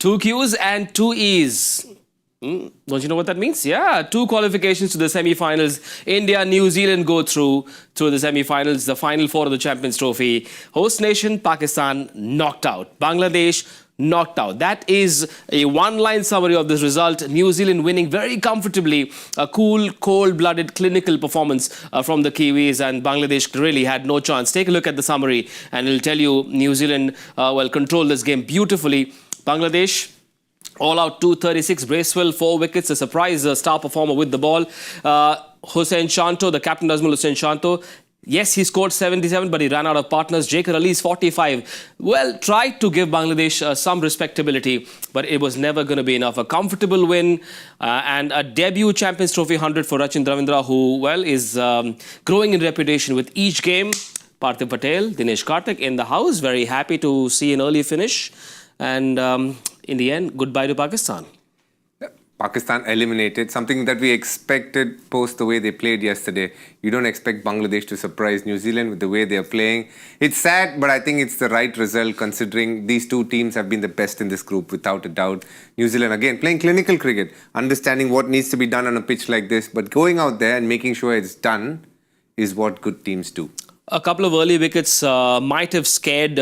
Two Qs and two Es. Don't you know what that means? Yeah, two qualifications to the semi-finals. India, New Zealand go through the semi-finals, the final four of the Champions Trophy. Host nation, Pakistan, knocked out. Bangladesh, knocked out. That is a one-line summary of this result. New Zealand winning very comfortably. A cool, cold-blooded, clinical performance from the Kiwis, and Bangladesh really had no chance. Take a look at the summary and it'll tell you New Zealand, controlled this game beautifully. Bangladesh, all out 236, Bracewell, 4 wickets, a surprise star performer with the ball. Hussain Shanto, the captain Nazmul Hussain Shanto, yes, he scored 77, but he ran out of partners. Jakar Ali's 45. Well, tried to give Bangladesh some respectability, but it was never going to be enough. A comfortable win and a debut Champions Trophy 100 for Rachin Ravindra, who, well, is growing in reputation with each game. Parthiv Patel, Dinesh Karthik in the house. Very happy to see an early finish. And in the end, goodbye to Pakistan. Pakistan eliminated, something that we expected post the way they played yesterday. You don't expect Bangladesh to surprise New Zealand with the way they are playing. It's sad, but I think it's the right result considering these two teams have been the best in this group without a doubt. New Zealand, again, playing clinical cricket, understanding what needs to be done on a pitch like this, but going out there and making sure it's done is what good teams do. A couple of early wickets might have scared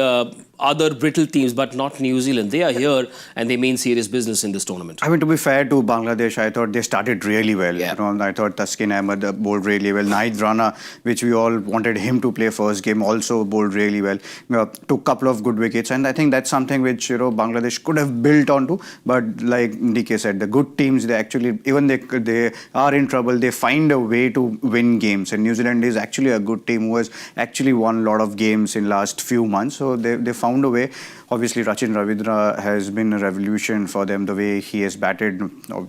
other brittle teams, but not New Zealand. They are here and they mean serious business in this tournament. I mean, to be fair to Bangladesh, I thought they started really well. Yeah. You know, I thought Taskin Ahmed bowled really well. Rana, which we all wanted him to play first game, also bowled really well. Took a couple of good wickets, and I think that's something which Bangladesh could have built onto. But like DK said, the good teams, they actually, even they are in trouble, they find a way to win games. And New Zealand is actually a good team who has actually won a lot of games in last few months. So they found a way. Obviously, Rachin Ravindra has been a revolution for them, the way he has batted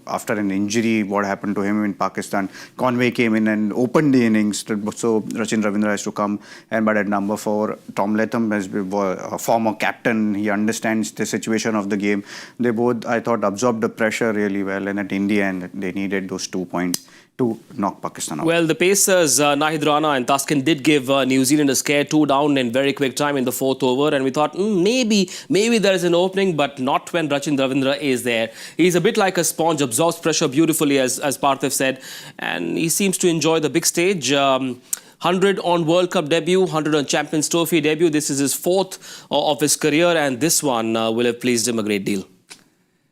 after an injury, what happened to him in Pakistan. Conway came in and opened the innings, so Rachin Ravindra has to come and bat at number 4. Tom Latham has been a former captain. He understands the situation of the game. They both, I thought, absorbed the pressure really well, and at India, and they needed those 2 points to knock Pakistan out. Well, the Pacers, Rana and Taskin did give New Zealand a scare, 2 down in very quick time in the 4th over, and we thought maybe there is an opening, but not when Rachin Ravindra is there. He's a bit like a sponge, absorbs pressure beautifully, as Parthiv said, and he seems to enjoy the big stage. 100 on World Cup debut, 100 on Champions Trophy debut. This is his 4th of his career, and this one will have pleased him a great deal.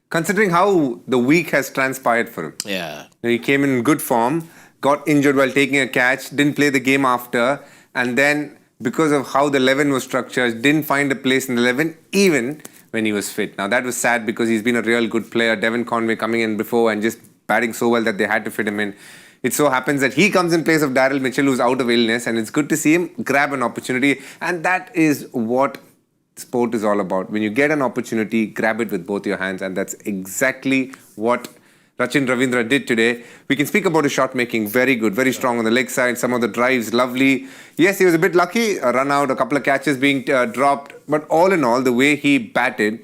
Considering how the week has transpired for him. Yeah. He came in good form, got injured while taking a catch, didn't play the game after, and then because of how the 11 was structured, didn't find a place in the 11 even when he was fit. Now that was sad because he's been a real good player. Devon Conway coming in before and just batting so well that they had to fit him in. It so happens that he comes in place of Daryl Mitchell, who's out of illness, and it's good to see him grab an opportunity, and that is what sport is all about. When you get an opportunity, grab it with both your hands, and that's exactly what Rachin Ravindra did today. We can speak about his shot making, very good, very strong on the leg side, some of the drives, lovely. Yes, he was a bit lucky, a run out, a couple of catches being dropped, but all in all, the way he batted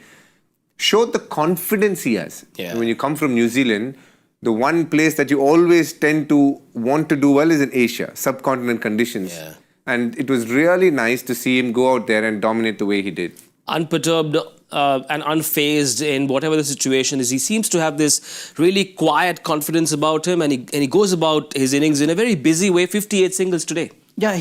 showed the confidence he has. Yeah. And when you come from New Zealand, the one place that you always tend to want to do well is in Asia, subcontinent conditions. Yeah. And it was really nice to see him go out there and dominate the way he did. Unperturbed and unfazed in whatever the situation is. He seems to have this really quiet confidence about him, and he goes about his innings in a very busy way. 58 singles today. Yeah,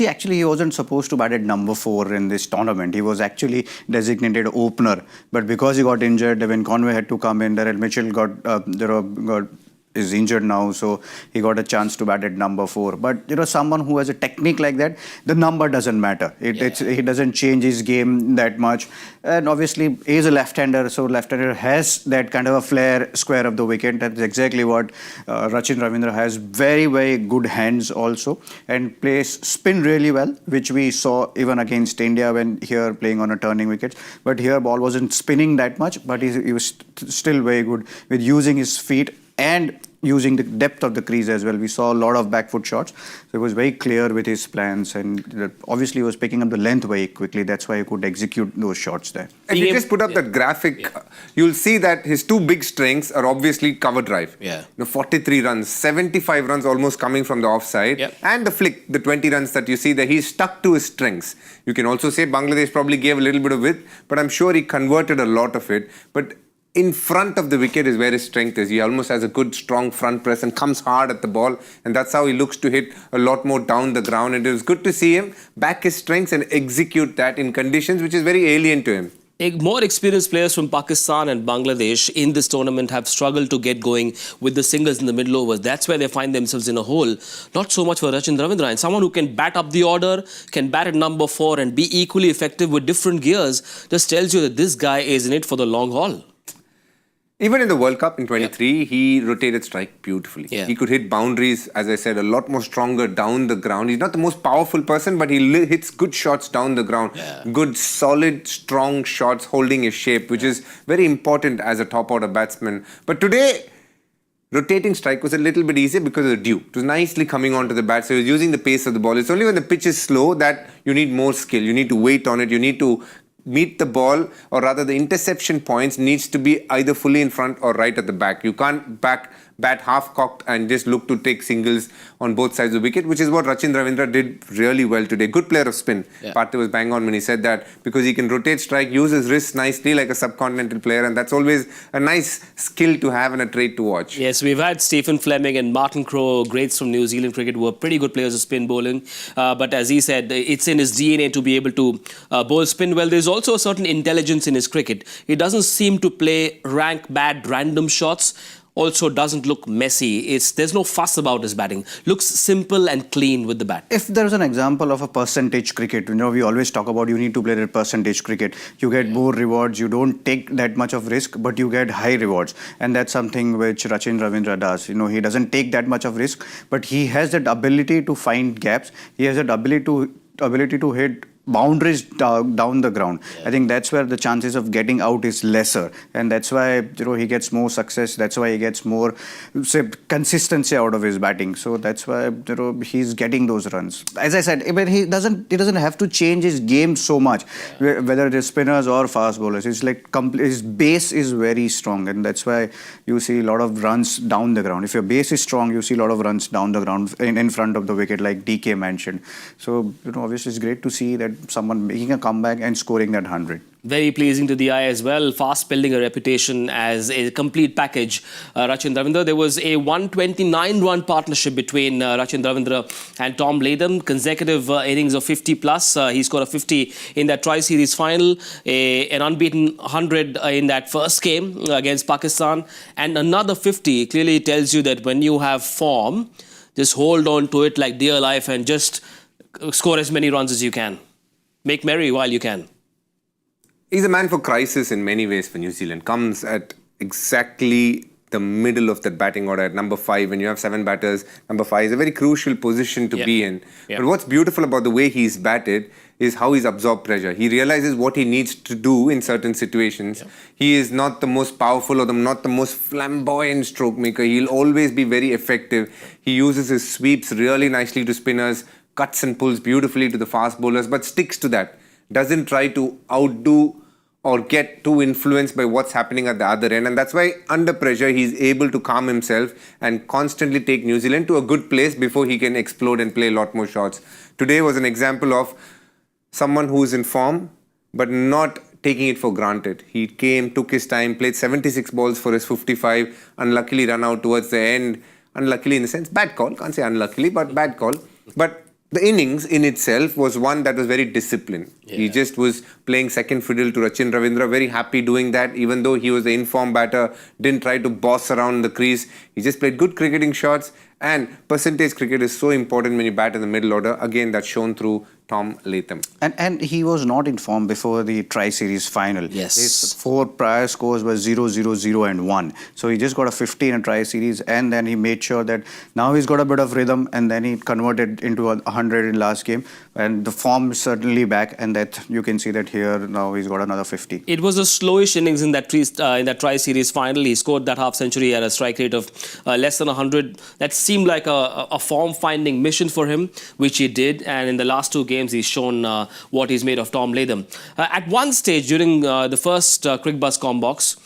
actually he wasn't supposed to bat at number 4 in this tournament. He was actually designated opener. But because he got injured, Devon Conway had to come in. Daryl Mitchell is injured now, so he got a chance to bat at number 4. But someone who has a technique like that, the number doesn't matter. He doesn't change his game that much. And obviously, he is a left-hander, so left-hander has that kind of a flair square of the wicket. That's exactly what Rachin Ravindra has. Very, very good hands also, and plays spin really well, which we saw even against India when here playing on a turning wicket. But here ball wasn't spinning that much, but he was still very good with using his feet and using the depth of the crease as well. We saw a lot of back foot shots. So it was very clear with his plans, and obviously he was picking up the length very quickly. That's why he could execute those shots there. If you just put up that graphic, you'll see that his 2 big strengths are obviously cover drive. Yeah. 43 runs, 75 runs almost coming from the offside. Yep. And the flick, the 20 runs that you see there, he's stuck to his strengths. You can also say Bangladesh probably gave a little bit of width, but I'm sure he converted a lot of it. But in front of the wicket is where his strength is. He almost has a good, strong front press and comes hard at the ball. And that's how he looks to hit a lot more down the ground. And it was good to see him back his strengths and execute that in conditions which is very alien to him. More experienced players from Pakistan and Bangladesh in this tournament have struggled to get going with the singles in the middle overs. That's where they find themselves in a hole. Not so much for Rachin Ravindra. And someone who can bat up the order, can bat at number 4 and be equally effective with different gears just tells you that this guy is in it for the long haul. Even in the World Cup in 23, he rotated strike beautifully. Yeah. He could hit boundaries, as I said, a lot more stronger down the ground. He's not the most powerful person, but he hits good shots down the ground. Yeah. Good, solid, strong shots holding his shape, which is very important as a top-order batsman. But today, rotating strike was a little bit easier because of the dew. It was nicely coming onto the bat, so he was using the pace of the ball. It's only when the pitch is slow that you need more skill. You need to wait on it. You need to meet the ball, or rather the interception points needs to be either fully in front or right at the back. You can't bat half-cocked and just look to take singles on both sides of the wicket, which is what Rachin Ravindra did really well today. Good player of spin. Yeah. Parthiv was bang on when he said that, because he can rotate strike, use his wrists nicely like a subcontinental player, and that's always a nice skill to have and a trait to watch. Yes, we've had Stephen Fleming and Martin Crowe, greats from New Zealand cricket, who are pretty good players of spin bowling. But as he said, it's in his DNA to be able to bowl spin well. There's also a certain intelligence in his cricket. He doesn't seem to play rank bad random shots. Also doesn't look messy. There's no fuss about his batting. Looks simple and clean with the bat. If there is an example of a percentage cricket, we always talk about you need to play that percentage cricket. You get more rewards, you don't take that much of risk, but you get high rewards. And that's something which Rachin Ravindra does. He doesn't take that much of risk, but he has that ability to find gaps. He has that ability to hit boundaries down the ground. I think that's where the chances of getting out is lesser, and that's why he gets more success. That's why he gets more consistency out of his batting. So that's why he's getting those runs. As I said, but he doesn't have to change his game so much, whether it is spinners or fast bowlers. It's like his base is very strong, and that's why you see a lot of runs down the ground. If your base is strong, you see a lot of runs down the ground in front of the wicket, like DK mentioned. So obviously it's great to see that someone making a comeback and scoring that 100. Very pleasing to the eye as well. Fast building a reputation as a complete package. Rachin Ravindra. There was a 129-run partnership between Rachin Ravindra and Tom Latham. Consecutive innings of 50 plus. He scored a 50 in that tri-series final. An unbeaten 100 in that first game against Pakistan. And another 50 clearly tells you that when you have form, just hold on to it like dear life and just score as many runs as you can. Make merry while you can. He's a man for crisis in many ways for New Zealand. Comes at exactly the middle of that batting order at number 5. When you have 7 batters, number 5 is a very crucial position to be in. Yeah. But what's beautiful about the way he's batted is how he's absorbed pressure. He realizes what he needs to do in certain situations. Yeah. He is not the most powerful or not the most flamboyant stroke maker. He'll always be very effective. He uses his sweeps really nicely to spinners, cuts and pulls beautifully to the fast bowlers, but sticks to that. Doesn't try to outdo or get too influenced by what's happening at the other end. And that's why under pressure, he's able to calm himself and constantly take New Zealand to a good place before he can explode and play a lot more shots. Today was an example of someone who's in form, but not taking it for granted. He came, took his time, played 76 balls for his 55, unluckily run out towards the end. Unluckily in the sense, bad call. Can't say unluckily, but bad call. But the innings in itself was one that was very disciplined. Yeah. He just was playing second fiddle to Rachin Ravindra, very happy doing that, even though he was the informed batter, didn't try to boss around the crease. He just played good cricketing shots, and percentage cricket is so important when you bat in the middle order. Again, that's shown through Tom Latham. And he was not in form before the tri-series final. Yes. His 4 prior scores were 0, 0, 0 and 1. So he just got a 50 in a tri-series, and then he made sure that now he's got a bit of rhythm, and then he converted into a 100 in last game. And the form is certainly back, and that you can see that here now he's got another 50. It was a slowish innings in that tri-series final. He scored that half century at a strike rate of less than 100. That seemed like a form-finding mission for him, which he did. And in the last 2 games, he's shown what he's made of Tom Latham. At one stage during the first Cricbuzz Combox,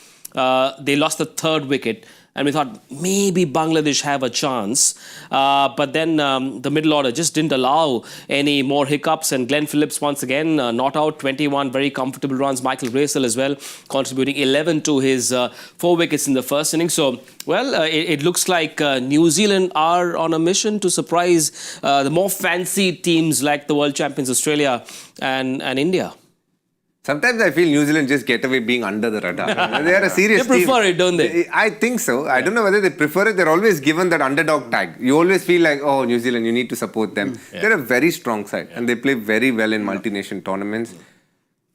they lost the 3rd wicket. and we thought maybe Bangladesh have a chance. But then the middle order just didn't allow any more hiccups, and Glenn Phillips once again not out, 21 very comfortable runs. Michael Bracewell as well, contributing 11 to his 4 wickets in the first innings. So, well, it looks like New Zealand are on a mission to surprise the more fancy teams like the world champions Australia and India. Sometimes I feel New Zealand just get away being under the radar. They are a serious They prefer team. it, don't they? I think so. I don't know whether they prefer it. They're always given that underdog tag. You always feel like, oh, New Zealand, you need to support them. They're a very strong side and they play very well in multi-nation tournaments.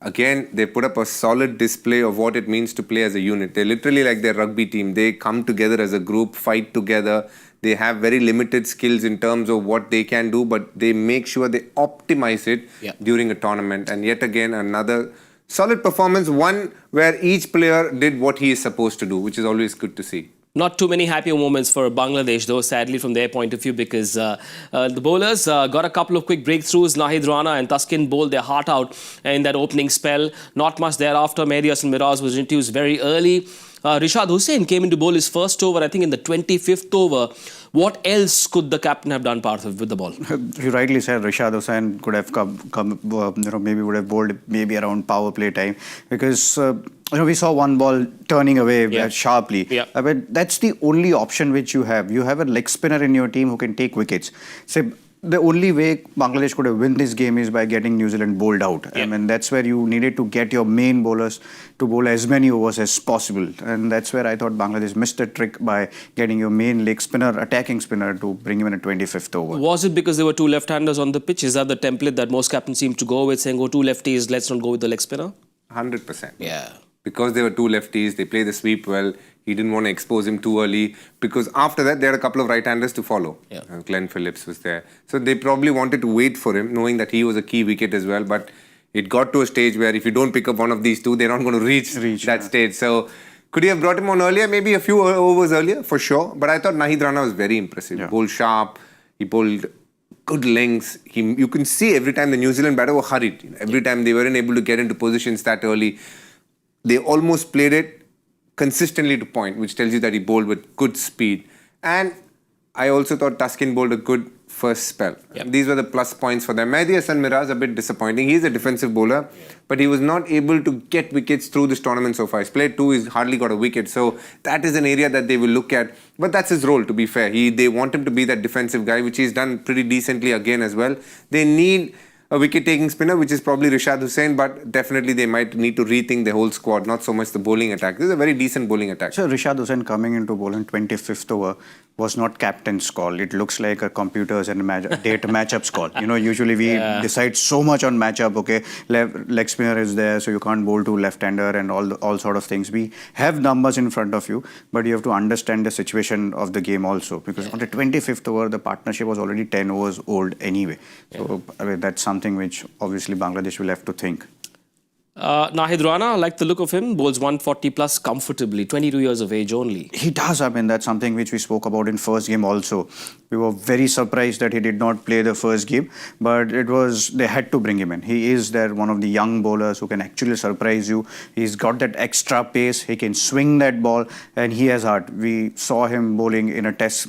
Again, they put up a solid display of what it means to play as a unit. They're literally like their rugby team. They come together as a group, fight together. They have very limited skills in terms of what they can do, but they make sure they optimize it during a tournament. And yet again, another solid performance, one where each player did what he is supposed to do, which is always good to see. Not too many happy moments for Bangladesh, though, sadly, from their point of view, because the bowlers got a couple of quick breakthroughs. Nahid Rana and Taskin bowled their heart out in that opening spell. Not much thereafter. Mehdi Hasan Miraz was introduced very early. Rishad Hussain came in to bowl his first over, I think, in the 25th over. What else could the captain have done, Parthiv, with the ball? You rightly said Rishad Hussain could have maybe would have bowled maybe around power play time, because we saw one ball turning away sharply. But that's the only option which you have. You have a leg spinner in your team who can take wickets. So the only way Bangladesh could have won this game is by getting New Zealand bowled out. I mean, that's where you needed to get your main bowlers to bowl as many overs as possible. And that's where I thought Bangladesh missed the trick by getting your main leg spinner, attacking spinner, to bring him in a 25th over. Was it because there were two left-handers on the pitch? Is that the template that most captains seem to go with, saying, oh, two lefties, let's not go with the leg spinner? 100%. Yeah. Because they were two lefties, they play the sweep well. He didn't want to expose him too early, because after that, there had a couple of right-handers to follow. Glenn Phillips was there. So they probably wanted to wait for him, knowing that he was a key wicket as well. But it got to a stage where if you don't pick up one of these two, they're not going to reach that stage. So could he have brought him on earlier? Maybe a few overs earlier, for sure. But I thought Nahid Rana was very impressive. He bowled sharp. He bowled good lengths. You can see every time the New Zealand batter were hurried. Every time they weren't able to get into positions that early, they almost played it consistently to point, which tells you that he bowled with good speed. And I also thought Taskin bowled a good first spell. These were the plus points for them. Mehdi Hasan Miraz, a bit disappointing. He's a defensive bowler, but he was not able to get wickets through this tournament so far. He's played two, he's hardly got a wicket. So that is an area that they will look at. But that's his role, to be fair. They want him to be that defensive guy, which he's done pretty decently again as well. They need a wicket-taking spinner, which is probably Rishad Hussain, but definitely they might need to rethink the whole squad, not so much the bowling attack. This is a very decent bowling attack. So Rishad Hussain coming into bowling 25th over was not captain's call. It looks like a computers and data matchups call. Usually we decide so much on matchup. Okay, leg spinner is there, so you can't bowl to left-hander and all sort of things. We have numbers in front of you, but you have to understand the situation of the game also, because on the 25th over, the partnership was already 10 overs old anyway. So I mean, that's something which obviously Bangladesh will have to think. Nahid Rana, I like the look of him, bowls 140 plus comfortably, 22 years of age only. He does. I mean, that's something which we spoke about in first game also. We were very surprised that he did not play the first game, but they had to bring him in. He is one of the young bowlers who can actually surprise you. He's got that extra pace. He can swing that ball, and he has heart. We saw him bowling in a test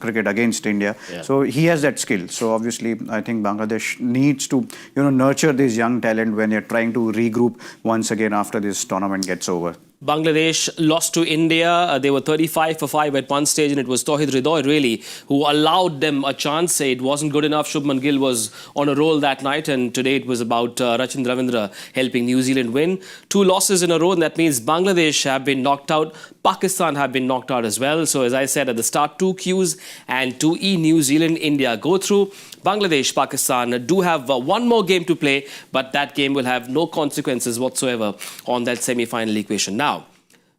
cricket against India. So he has that skill. So obviously, I think Bangladesh needs to, nurture this young talent when they're trying to regroup once again after this tournament gets over. Bangladesh lost to India. They were 35 for 5 at one stage, and it was Tauhid Hridoy really who allowed them a chance. It wasn't good enough. Shubman Gill was on a roll that night, and today it was about Rachin Ravindra helping New Zealand win. 2 losses in a row, and that means Bangladesh have been knocked out. Pakistan have been knocked out as well. So as I said at the start, 2 Qs and 2E, New Zealand, India go through. Bangladesh, Pakistan do have one more game to play, but that game will have no consequences whatsoever on that semi-final equation. Now,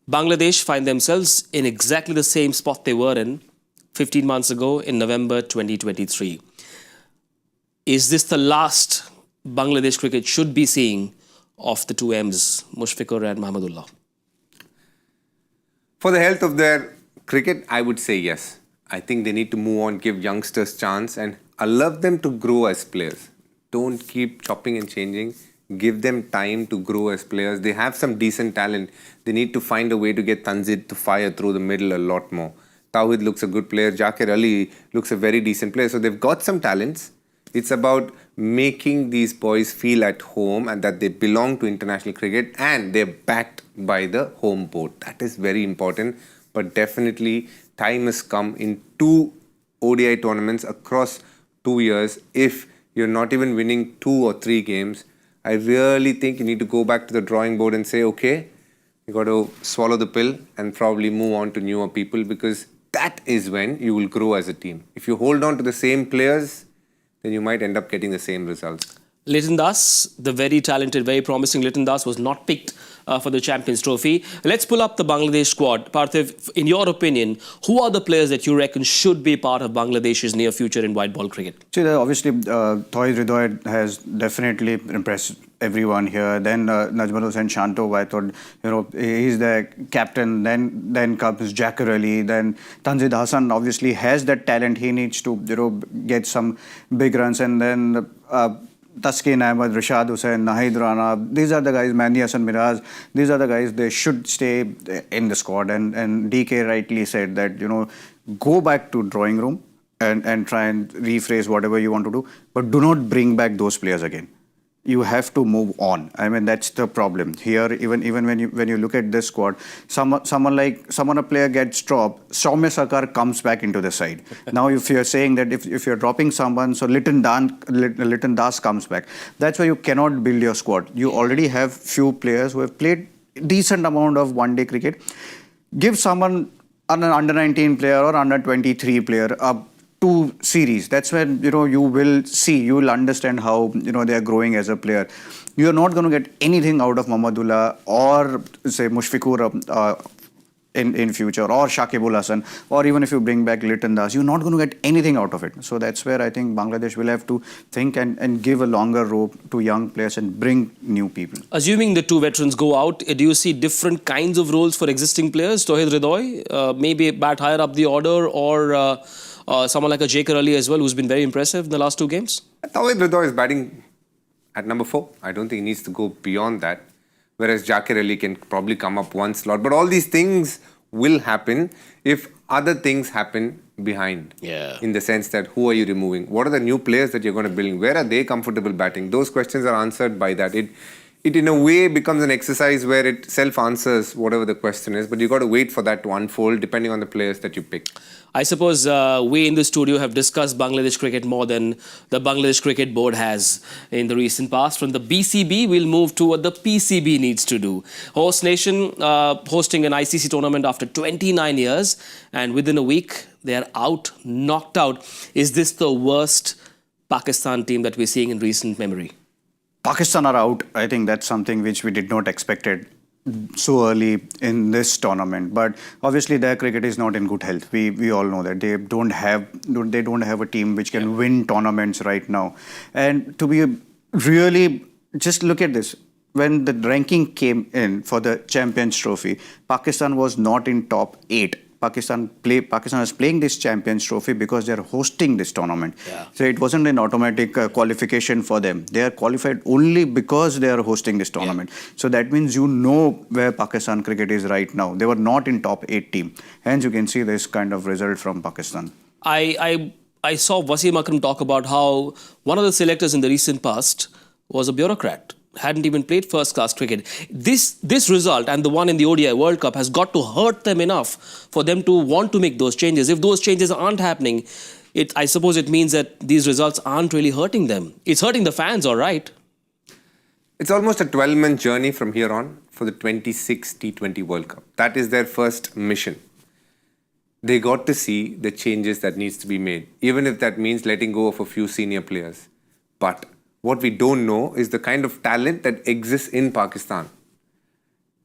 Bangladesh find themselves in exactly the same spot they were in 15 months ago in November 2023. Is this the last Bangladesh cricket should be seeing of the two M's, Mushfiqur and Mahmudullah? For the health of their cricket, I would say yes. I think they need to move on, give youngsters chance, and allow them to grow as players. Don't keep chopping and changing. Give them time to grow as players. They have some decent talent. They need to find a way to get Tanzid to fire through the middle a lot more. Tawhid looks a good player. Jakir Ali looks a very decent player. So they've got some talents. It's about making these boys feel at home and that they belong to international cricket and they're backed by the home board. That is very important. But definitely time has come in 2 ODI tournaments across 2 years. If you're not even winning 2 or 3 games, I really think you need to go back to the drawing board and say, okay, you got to swallow the pill and probably move on to newer people, because that is when you will grow as a team. If you hold on to the same players, then you might end up getting the same results. Liton Das, the very talented, very promising Liton Das, was not picked for the Champions Trophy. Let's pull up the Bangladesh squad. Parthiv, in your opinion, who are the players that you reckon should be part of Bangladesh's near future in white ball cricket? See, obviously, Tawhid Hridoy has definitely impressed everyone here. Then Najmul Hussain Shanto, I thought, he's the captain. Then comes Jakir Ali. Then Tanzid Hassan obviously has that talent. He needs to, get some big runs. And then Taskin Ahmed, Rashad Hussain, Nahid Rana, these are the guys, Mehdi Hassan Miraz, these are the guys, they should stay in the squad. And DK rightly said that, go back to drawing room and try and rephrase whatever you want to do, but do not bring back those players again. You have to move on. I mean, that's the problem here. Even when you look at this squad, someone a player gets dropped, Soumya Sarkar comes back into the side. Now, if you're saying that if you're dropping someone, so Liton Das comes back. That's why you cannot build your squad. You already have few players who have played decent amount of one-day cricket. Give someone an under-19 player or under-23 player a 2 series. That's when you will understand how they are growing as a player. You are not going to get anything out of Mahmudullah or say Mushfiqur in future, or Shakibul Hasan, or even if you bring back Liton Das, you're not going to get anything out of it. So that's where I think Bangladesh will have to think and give a longer rope to young players and bring new people. Assuming the 2 veterans go out, do you see different kinds of roles for existing players? Tawhid Hridoy, maybe bat higher up the order, or someone like a Jakir Ali as well, who's been very impressive in the last 2 games? Tawhid Hridoy is batting at number 4. I don't think he needs to go beyond that. Whereas Jakir Ali can probably come up 1 slot. But all these things will happen if other things happen behind. Yeah. In the sense that, who are you removing? What are the new players that you're going to build? Where are they comfortable batting? Those questions are answered by that. It in a way becomes an exercise where it self-answers whatever the question is, but you've got to wait for that to unfold depending on the players that you pick. I suppose we in the studio have discussed Bangladesh cricket more than the Bangladesh Cricket Board has in the recent past. From the BCB, we'll move to what the PCB needs to do. Host nation hosting an ICC tournament after 29 years, and within a week, they're out, knocked out. Is this the worst Pakistan team that we're seeing in recent memory? Pakistan are out. I think that's something which we did not expect it so early in this tournament. But obviously their cricket is not in good health. We all know that they don't have a team which can win tournaments right now. And to be really, just look at this. When the ranking came in for the Champions Trophy, Pakistan was not in top 8. Pakistan is playing this Champions Trophy because they are hosting this tournament. Yeah. So it wasn't an automatic qualification for them. They are qualified only because they are hosting this tournament. Yeah. So that means where Pakistan cricket is right now. They were not in top 8 team. Hence you can see this kind of result from Pakistan. I saw Wasim Akram talk about how one of the selectors in the recent past was a bureaucrat. Hadn't even played first-class cricket. This result and the one in the ODI World Cup has got to hurt them enough for them to want to make those changes. If those changes aren't happening, I suppose it means that these results aren't really hurting them. It's hurting the fans, all right. It's almost a 12-month journey from here on for the 26 T20 World Cup. That is their first mission. They got to see the changes that needs to be made, even if that means letting go of a few senior players. But what we don't know is the kind of talent that exists in Pakistan.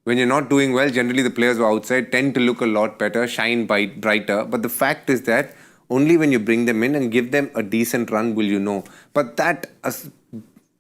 When you're not doing well, generally the players who are outside tend to look a lot better, shine brighter. But the fact is that only when you bring them in and give them a decent run will you know. But that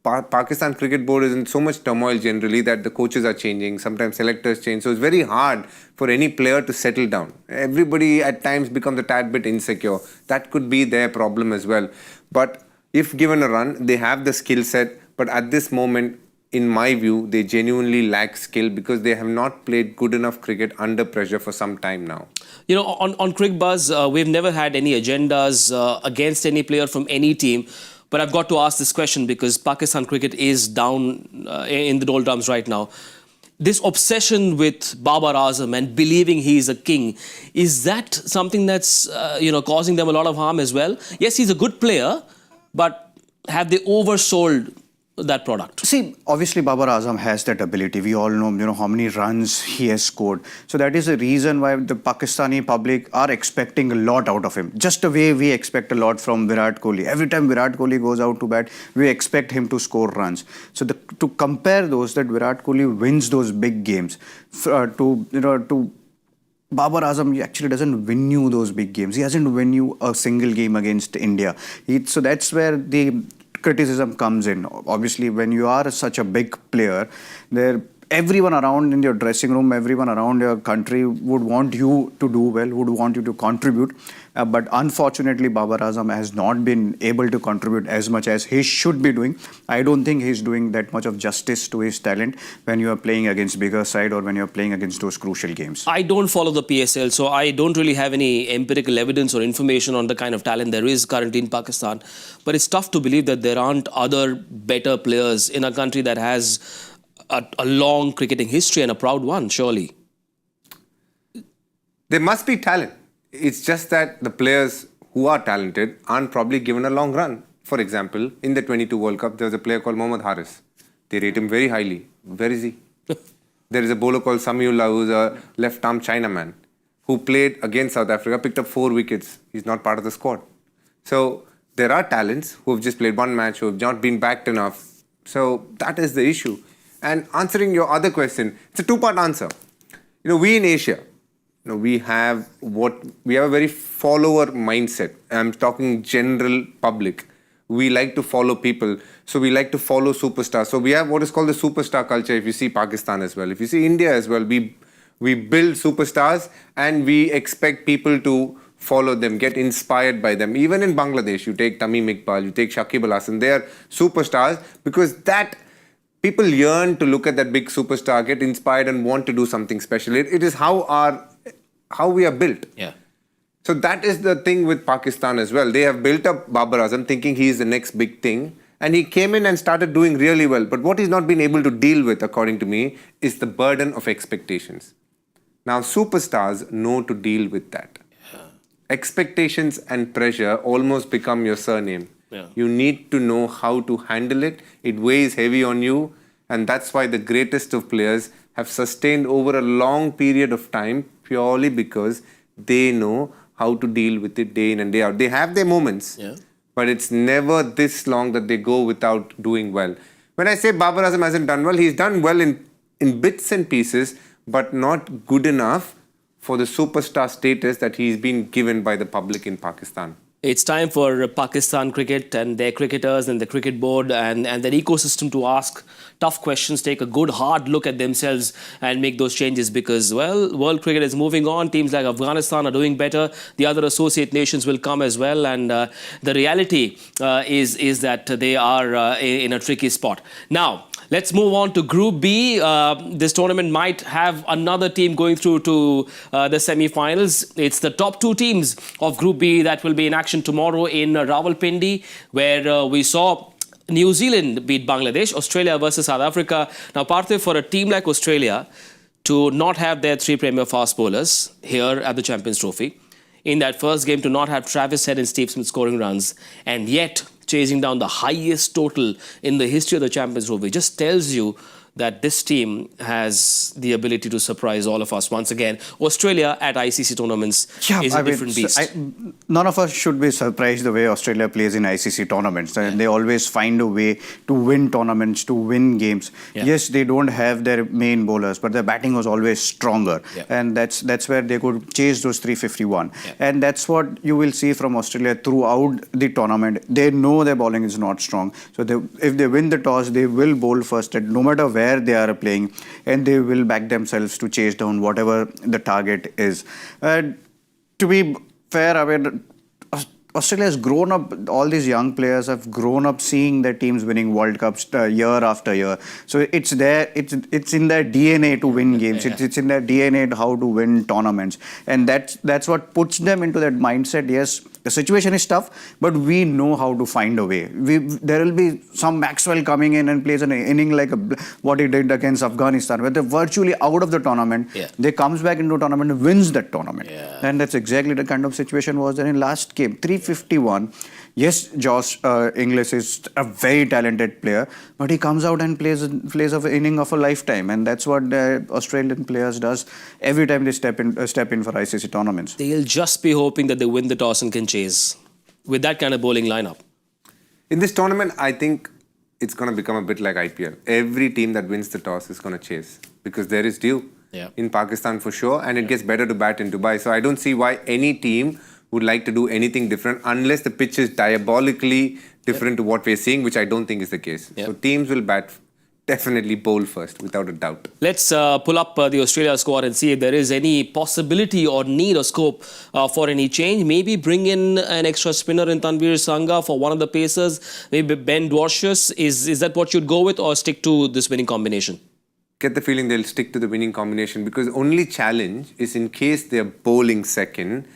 Pakistan Cricket Board is in so much turmoil generally that the coaches are changing, sometimes selectors change. So it's very hard for any player to settle down. Everybody at times becomes a tad bit insecure. That could be their problem as well. But if given a run, they have the skill set. But at this moment, in my view, they genuinely lack skill because they have not played good enough cricket under pressure for some time now. You know, on Cricbuzz, we've never had any agendas against any player from any team. But I've got to ask this question because Pakistan cricket is down in the doldrums right now. This obsession with Babar Azam and believing he is a king, is that something that's causing them a lot of harm as well? Yes, he's a good player, but have they oversold that product? See, obviously Babar Azam has that ability. We all know, how many runs he has scored. So that is the reason why the Pakistani public are expecting a lot out of him. Just the way we expect a lot from Virat Kohli. Every time Virat Kohli goes out to bat, we expect him to score runs. So to compare those, that Virat Kohli wins those big games, to Babar Azam, he actually doesn't win you those big games. He hasn't win you a single game against India. So that's where the criticism comes in. Obviously, when you are such a big player, everyone around in your dressing room, everyone around your country would want you to do well, would want you to contribute. But unfortunately, Babar Azam has not been able to contribute as much as he should be doing. I don't think he's doing that much of justice to his talent when you are playing against bigger side or when you're playing against those crucial games. I don't follow the PSL, so I don't really have any empirical evidence or information on the kind of talent there is currently in Pakistan. But it's tough to believe that there aren't other better players in a country that has a long cricketing history and a proud one, surely. There must be talent. It's just that the players who are talented aren't probably given a long run. For example, in the 22 World Cup, there was a player called Mohammad Haris. They rate him very highly. Where is he? There is a bowler called Samiullah, who's a left-arm Chinaman, who played against South Africa, picked up 4 wickets. He's not part of the squad. So there are talents who have just played one match, who have not been backed enough. So that is the issue. And answering your other question, it's a two-part answer. We in Asia, we have a very follower mindset. I'm talking general public. We like to follow people. So we like to follow superstars. So we have what is called the superstar culture. If you see Pakistan as well, if you see India as well, we build superstars and we expect people to follow them, get inspired by them. Even in Bangladesh, you take Tamim Iqbal, you take Shakib Al Hasan, they are superstars because people yearn to look at that big superstar, get inspired and want to do something special. It is how we are built. Yeah. So that is the thing with Pakistan as well. They have built up Babar Azam thinking he is the next big thing. And he came in and started doing really well. But what he's not been able to deal with, according to me, is the burden of expectations. Now, superstars know to deal with that. Yeah. Expectations and pressure almost become your surname. Yeah. You need to know how to handle it. It weighs heavy on you. And that's why the greatest of players have sustained over a long period of time purely because they know how to deal with it day in and day out. They have their moments, but it's never this long that they go without doing well. When I say Babar Azam hasn't done well, he's done well in bits and pieces, but not good enough for the superstar status that he's been given by the public in Pakistan. It's time for Pakistan cricket and their cricketers and the cricket board and their ecosystem to ask tough questions, take a good hard look at themselves and make those changes because, well, world cricket is moving on. Teams like Afghanistan are doing better. The other associate nations will come as well. And the reality is that they are in a tricky spot. Now, let's move on to Group B. This tournament might have another team going through to the semi-finals. It's the top 2 teams of Group B that will be in action tomorrow in Rawalpindi, where we saw New Zealand beat Bangladesh, Australia versus South Africa. Now, Parthiv, for a team like Australia to not have their 3 premier fast bowlers here at the Champions Trophy, in that first game to not have Travis Head and Steve Smith scoring runs, and yet chasing down the highest total in the history of the Champions Trophy, just tells you that this team has the ability to surprise all of us once again. Australia at ICC tournaments is a different beast. None of us should be surprised the way Australia plays in ICC tournaments. Yeah. They always find a way to win tournaments, to win games. Yeah. Yes, they don't have their main bowlers, but their batting was always stronger. Yeah. And that's where they could chase those 351. Yeah. And that's what you will see from Australia throughout the tournament. They know their bowling is not strong. So if they win the toss, they will bowl first, no matter where they are playing, and they will back themselves to chase down whatever the target is. To be fair, Australia has grown up, all these young players have grown up seeing their teams winning World Cups year after year. So it's there, it's in their DNA to win games. It's in their DNA how to win tournaments. And that's what puts them into that mindset. Yes, the situation is tough, but we know how to find a way. There will be some Maxwell coming in and plays an inning like what he did against Afghanistan, where they're virtually out of the tournament. Yeah. They comes back into a tournament and wins that tournament. Yeah. And that's exactly the kind of situation was there in last game. 351. Yes, Josh Inglis is a very talented player, but he comes out and plays an inning of a lifetime, and that's what the Australian players does every time they step in for ICC tournaments. They'll just be hoping that they win the toss and can chase with that kind of bowling lineup. In this tournament, I think it's going to become a bit like IPL. Every team that wins the toss is going to chase because there is due in Pakistan for sure, and it gets better to bat in Dubai. So I don't see why any team would like to do anything different unless the pitch is diabolically different to what we're seeing, which I don't think is the case. So teams will definitely bowl first, without a doubt. Let's pull up the Australia squad and see if there is any possibility or need or scope for any change. Maybe bring in an extra spinner in Tanvir Sangha for one of the pacers. Maybe Ben Dwarshuis. Is that what you'd go with, or stick to this winning combination? Get the feeling they'll stick to the winning combination because the only challenge is in case they're bowling second,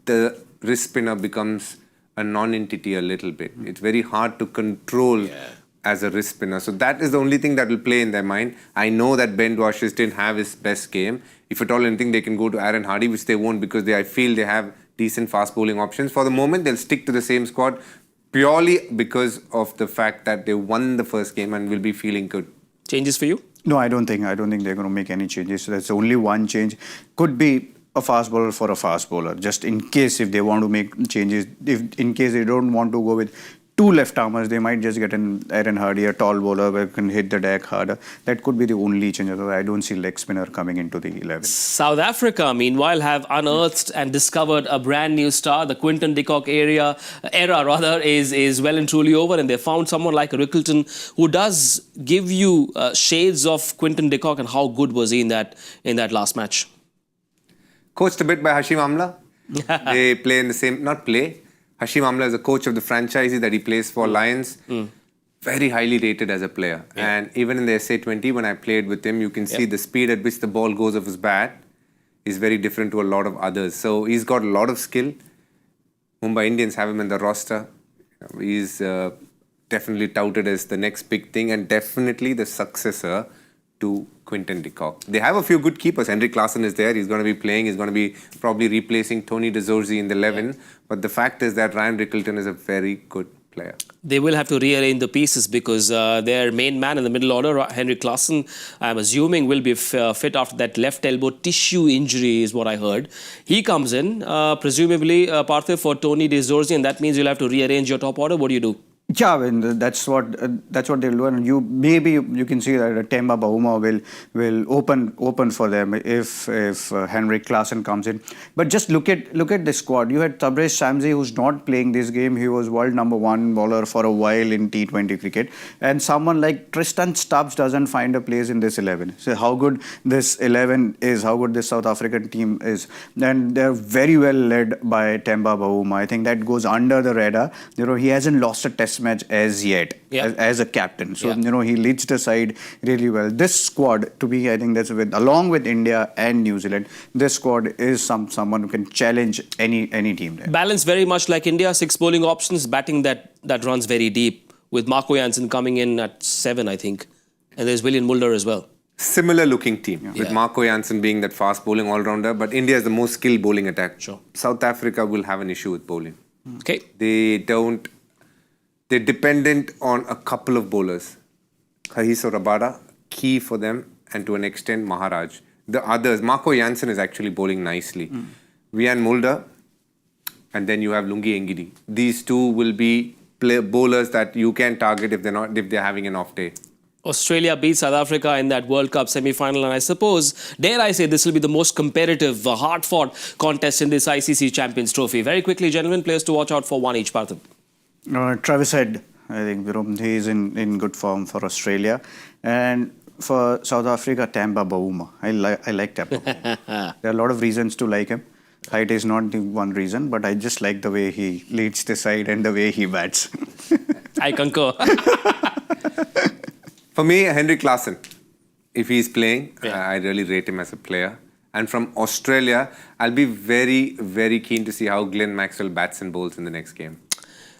the wrist spinner becomes a non-entity a little bit. It's very hard to control as a wrist spinner. So that is the only thing that will play in their mind. I know that Ben Dwarshuis didn't have his best game. If at all anything, they can go to Aaron Hardy, which they won't because I feel they have decent fast bowling options. For the moment, they'll stick to the same squad purely because of the fact that they won the first game and will be feeling good. Changes for you? No, I don't think they're going to make any changes. So that's only one change. Could be a fast bowler for a fast bowler, just in case if they want to make changes. If in case they don't want to go with two left armers, they might just get an Aaron Hardy, a tall bowler who can hit the deck harder. That could be the only change. I don't see leg spinner coming into the 11. South Africa, meanwhile, have unearthed and discovered a brand new star. The Quinton de Kock era is well and truly over, and they found someone like Rickleton who does give you shades of Quinton de Kock. And how good was he in that last match? Coached a bit by Hashim Amla. They play in the same, not play. Hashim Amla is the coach of the franchisee that he plays for Lions. Very highly rated as a player. And even in the SA20, when I played with him, you can see the speed at which the ball goes off his bat is very different to a lot of others. So he's got a lot of skill. Mumbai Indians have him in the roster. He's definitely touted as the next big thing and definitely the successor to Quinton de Kock. They have a few good keepers. Henrik Klaasen is there. He's going to be playing. He's going to be probably replacing Tony de Zorzi in the 11. But the fact is that Ryan Rickleton is a very good player. They will have to rearrange the pieces because their main man in the middle order, Henrik Klaasen, I'm assuming will be fit after that left elbow tissue injury is what I heard. He comes in, presumably Parthiv for Tony de Zorzi, and that means you'll have to rearrange your top order. What do you do? Yeah, I mean, that's what they'll do, and you can see that Temba Bavuma will open for them if Henrik Klaasen comes in. But just look at the squad. You had Tabraiz Shamsi, who's not playing this game. He was world #1 bowler for a while in T20 cricket, and someone like Tristan Stubbs doesn't find a place in this 11. So how good this 11 is, how good this South African team is, and they're very well led by Temba Bavuma. I think that goes under the radar. He hasn't lost a test match as yet as a captain. So, he leads the side really well. This squad, to me, I think that's along with India and New Zealand, this squad is someone who can challenge any team there. Balance very much like India, 6 bowling options, batting that runs very deep with Marco Jansen coming in at 7, I think. And there's William Mulder as well. Similar looking team with Marco Jansen being that fast bowling all-rounder, but India is the most skilled bowling attack. Sure. South Africa will have an issue with bowling. Okay. They're dependent on a couple of bowlers. Kagiso Rabada, key for them, and to an extent Maharaj. The others, Marco Jansen is actually bowling nicely. Wian Mulder, and then you have Lungi Engidi. These two will be bowlers that you can target if they're having an off day. Australia beat South Africa in that World Cup semi-final, and I suppose, dare I say, this will be the most competitive, hard-fought contest in this ICC Champions Trophy. Very quickly, gentlemen, players to watch out for one each. Parthiv. Travis Head, I think he is in good form for Australia, and for South Africa, Temba Bavuma. I like Temba Bavuma. There are a lot of reasons to like him. Height is not the one reason, but I just like the way he leads the side and the way he bats. I concur. For me, Henrik Larsson. If he's playing, Yeah. I really rate him as a player. And from Australia, I'll be very, very keen to see how Glenn Maxwell bats and bowls in the next game.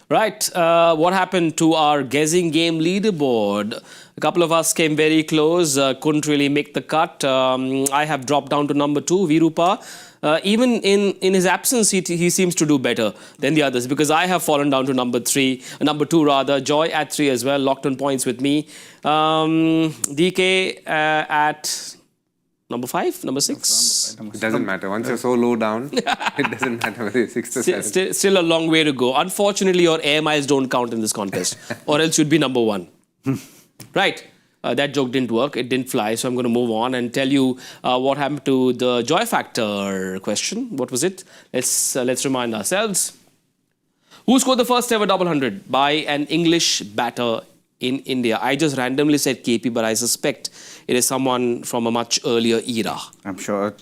Right. What happened to our guessing game leaderboard? A couple of us came very close, couldn't really make the cut. I have dropped down to number 2, Virupa. Even in his absence, he seems to do better than the others because I have fallen down to number 2 rather. Joy at 3 as well, locked on points with me. DK at number 5, number 6. It doesn't matter. Once you're so low down, it doesn't matter whether you're 6th or 7th. Still a long way to go. Unfortunately, your air miles don't count in this contest, or else you'd be number 1. Right. That joke didn't work. It didn't fly. So I'm going to move on and tell you what happened to the joy factor question. What was it? Let's remind ourselves. Who scored the first ever double 100 by an English batter in India? I just randomly said KP, but I suspect it is someone from a much earlier era. I'm sure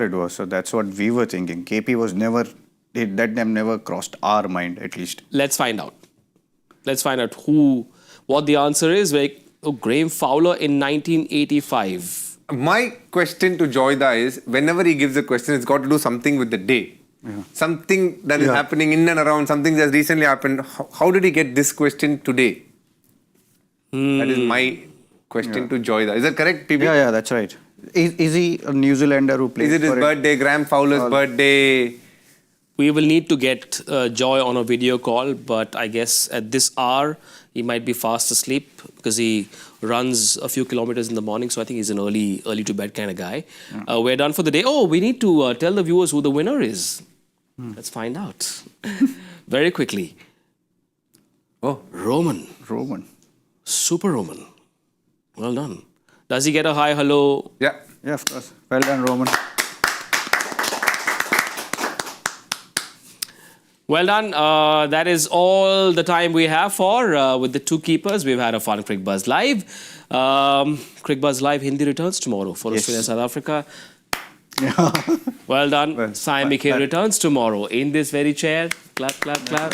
it was. So that's what we were thinking. KP was never, that name never crossed our mind at least. Let's find out. Let's find out what the answer is. Graham Fowler in 1985. My question to Joyda is, whenever he gives a question, it's got to do something with the day. Yeah. Something that is happening in and around, something that's recently happened. How did he get this question today? That is my question to Joyda. Is that correct, PB? Yeah, that's right. Is he a New Zealander who plays Is it his birthday, Graham Fowler's birthday? We will need to get Joy on a video call, but I guess at this hour, he might be fast asleep because he runs a few kilometers in the morning. So I think he's an early to bed kind of guy. We're done for the day. Oh, we need to tell the viewers who the winner is. Let's find out very quickly. Oh, Roman. Super Roman. Well done. Does he get a hi, hello? yeah. Yeah, of course. Well done, Roman. Well done. That is all the time we have for with the 2 keepers. We've had a fun Cricbuzz Live. Cricbuzz Live Hindi returns tomorrow for Australia, South Africa. Well done. Sai Mikhail returns tomorrow in this very chair. Clap, clap, clap.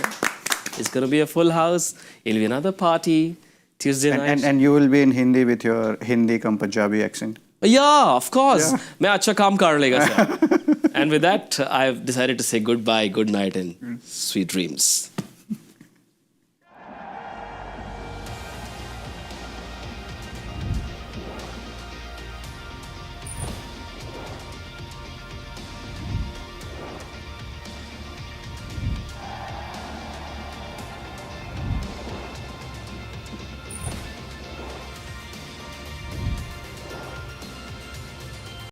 It's going to be a full house. It'll be another party. Tuesday night. And you will be in Hindi with your Hindi cum Punjabi accent. Yeah, of course. मैं अच्छा काम कर लेगा sir. And with that, I've decided to say goodbye, good night, and sweet dreams.